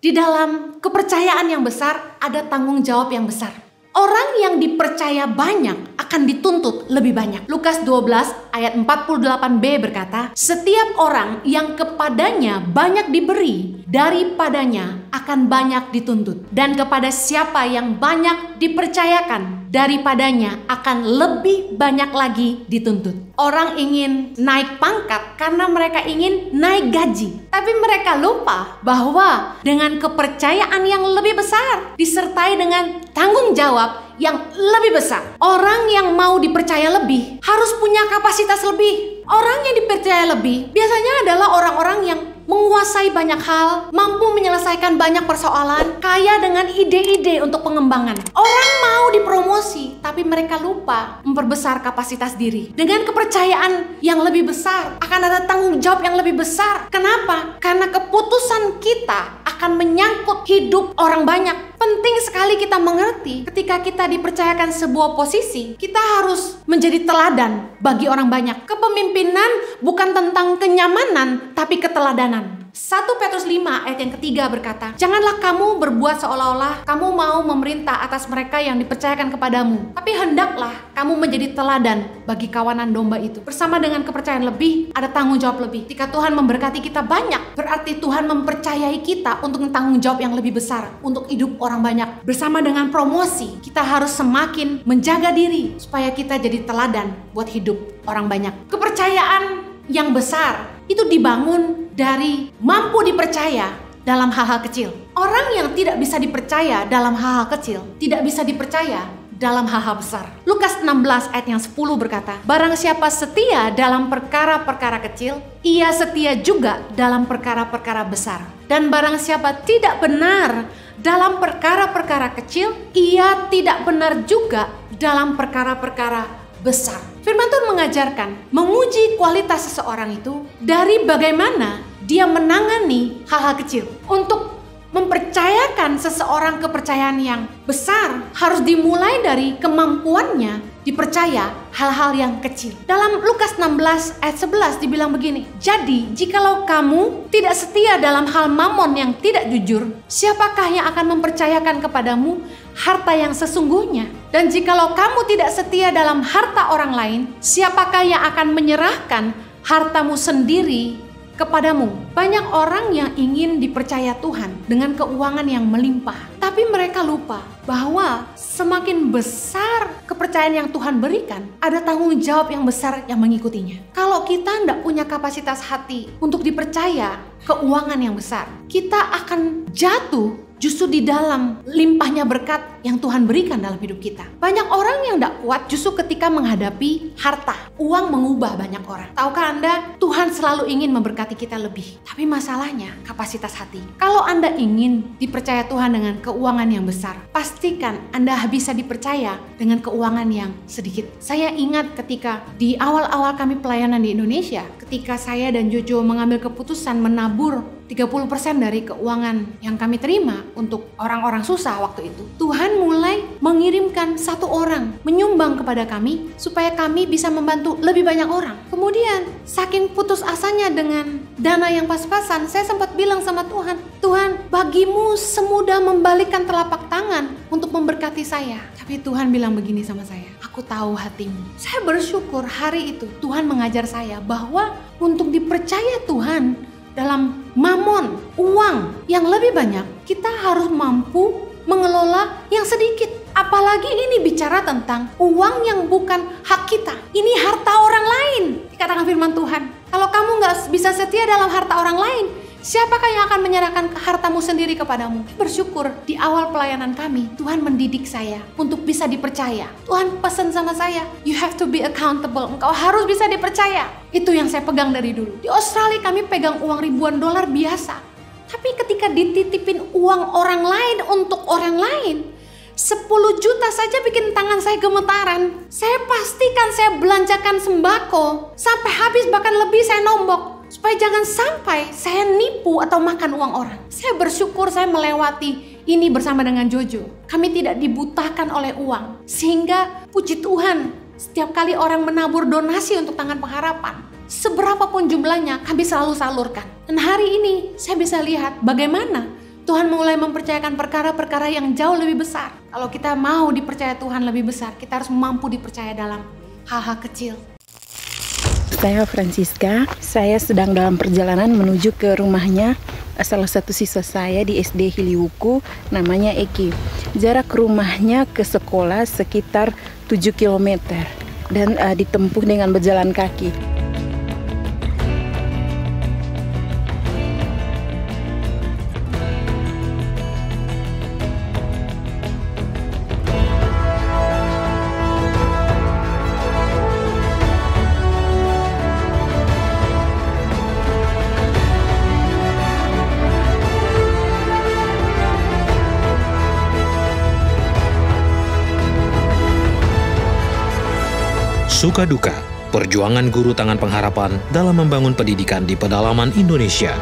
Di dalam kepercayaan yang besar ada tanggung jawab yang besar. Orang yang dipercaya banyak akan dituntut lebih banyak. Lukas 12 ayat 48b berkata, setiap orang yang kepadanya banyak diberi, daripadanya akan banyak dituntut. Dan kepada siapa yang banyak dipercayakan, daripadanya akan lebih banyak lagi dituntut. Orang ingin naik pangkat karena mereka ingin naik gaji. Tapi mereka lupa bahwa dengan kepercayaan yang lebih besar disertai dengan tanggung jawab yang lebih besar. Orang yang mau dipercaya lebih harus punya kapasitas lebih. Orang yang dipercaya lebih biasanya adalah orang-orang yang menguasai banyak hal, mampu menyelesaikan banyak persoalan, kaya dengan ide-ide untuk pengembangan. Orang mau dipromosi, tapi mereka lupa memperbesar kapasitas diri. Dengan kepercayaan yang lebih besar, akan ada tanggung jawab yang lebih besar. Kenapa? Karena keputusan kita akan menyangkut hidup orang banyak. Penting sekali kita mengerti ketika kita dipercayakan sebuah posisi, kita harus menjadi teladan bagi orang banyak. Kepemimpinan bukan tentang kenyamanan, tapi keteladanan. 1 Petrus 5 ayat yang ketiga berkata, janganlah kamu berbuat seolah-olah kamu mau memerintah atas mereka yang dipercayakan kepadamu, tapi hendaklah kamu menjadi teladan bagi kawanan domba itu. Bersama dengan kepercayaan lebih, ada tanggung jawab lebih. Jika Tuhan memberkati kita banyak, berarti Tuhan mempercayai kita untuk tanggung jawab yang lebih besar, untuk hidup orang banyak. Bersama dengan promosi, kita harus semakin menjaga diri supaya kita jadi teladan buat hidup orang banyak. Kepercayaan yang besar itu dibangun dari mampu dipercaya dalam hal-hal kecil. Orang yang tidak bisa dipercaya dalam hal-hal kecil, tidak bisa dipercaya dalam hal-hal besar. Lukas 16 ayat yang 10 berkata, barang siapa setia dalam perkara-perkara kecil, ia setia juga dalam perkara-perkara besar. Dan barang siapa tidak benar dalam perkara-perkara kecil, ia tidak benar juga dalam perkara-perkara besar. Firman Tuhan mengajarkan menguji kualitas seseorang itu dari bagaimana dia menangani hal-hal kecil. Untuk mempercayakan seseorang kepercayaan yang besar harus dimulai dari kemampuannya dipercaya hal-hal yang kecil. Dalam Lukas 16 ayat 11 dibilang begini, jadi jikalau kamu tidak setia dalam hal mamon yang tidak jujur, siapakah yang akan mempercayakan kepadamu harta yang sesungguhnya? Dan jikalau kamu tidak setia dalam harta orang lain, siapakah yang akan menyerahkan hartamu sendiri kepadamu? Banyak orang yang ingin dipercaya Tuhan dengan keuangan yang melimpah, tapi mereka lupa bahwa semakin besar kepercayaan yang Tuhan berikan, ada tanggung jawab yang besar yang mengikutinya. Kalau kita tidak punya kapasitas hati untuk dipercaya keuangan yang besar, kita akan jatuh justru di dalam limpahnya berkat yang Tuhan berikan dalam hidup kita. Banyak orang yang tidak kuat justru ketika menghadapi harta. Uang mengubah banyak orang. Tahukah Anda, Tuhan selalu ingin memberkati kita lebih. Tapi masalahnya kapasitas hati. Kalau Anda ingin dipercaya Tuhan dengan keuangan yang besar, pastikan Anda bisa dipercaya dengan keuangan yang sedikit. Saya ingat ketika di awal-awal kami pelayanan di Indonesia, ketika saya dan Jojo mengambil keputusan menabur 30% dari keuangan yang kami terima untuk orang-orang susah waktu itu. Tuhan mulai mengirimkan satu orang menyumbang kepada kami supaya kami bisa membantu lebih banyak orang. Kemudian saking putus asanya dengan dana yang pas-pasan, saya sempat bilang sama Tuhan, Tuhan, bagimu semudah membalikkan telapak tangan untuk memberkati saya. Tapi Tuhan bilang begini sama saya, aku tahu hatimu. Saya bersyukur hari itu Tuhan mengajar saya bahwa untuk dipercaya Tuhan dalam mamon, uang yang lebih banyak, kita harus mampu mengelola yang sedikit. Apalagi ini bicara tentang uang yang bukan hak kita. Ini harta orang lain. Dikatakan firman Tuhan, kalau kamu gak bisa setia dalam harta orang lain, siapakah yang akan menyerahkan hartamu sendiri kepadamu? Bersyukur di awal pelayanan kami, Tuhan mendidik saya untuk bisa dipercaya. Tuhan pesan sama saya, you have to be accountable. Engkau harus bisa dipercaya. Itu yang saya pegang dari dulu. Di Australia kami pegang uang ribuan dolar biasa. Tapi ketika dititipin uang orang lain untuk orang lain, 10 juta saja bikin tangan saya gemetaran. Saya pastikan saya belanjakan sembako sampai habis, bahkan lebih saya nombok. Supaya jangan sampai saya nipu atau makan uang orang. Saya bersyukur saya melewati ini bersama dengan Jojo. Kami tidak dibutakan oleh uang. Sehingga puji Tuhan, setiap kali orang menabur donasi untuk Tangan Pengharapan, seberapapun jumlahnya kami selalu salurkan. Dan hari ini saya bisa lihat bagaimana Tuhan mulai mempercayakan perkara-perkara yang jauh lebih besar. Kalau kita mau dipercaya Tuhan lebih besar, kita harus mampu dipercaya dalam hal-hal kecil. Saya Francisca, saya sedang dalam perjalanan menuju ke rumahnya salah satu siswa saya di SD Hiliwuku, namanya Eki. Jarak rumahnya ke sekolah sekitar 7 km dan ditempuh dengan berjalan kaki. Suka duka, perjuangan guru tangan pengharapan dalam membangun pendidikan di pedalaman Indonesia.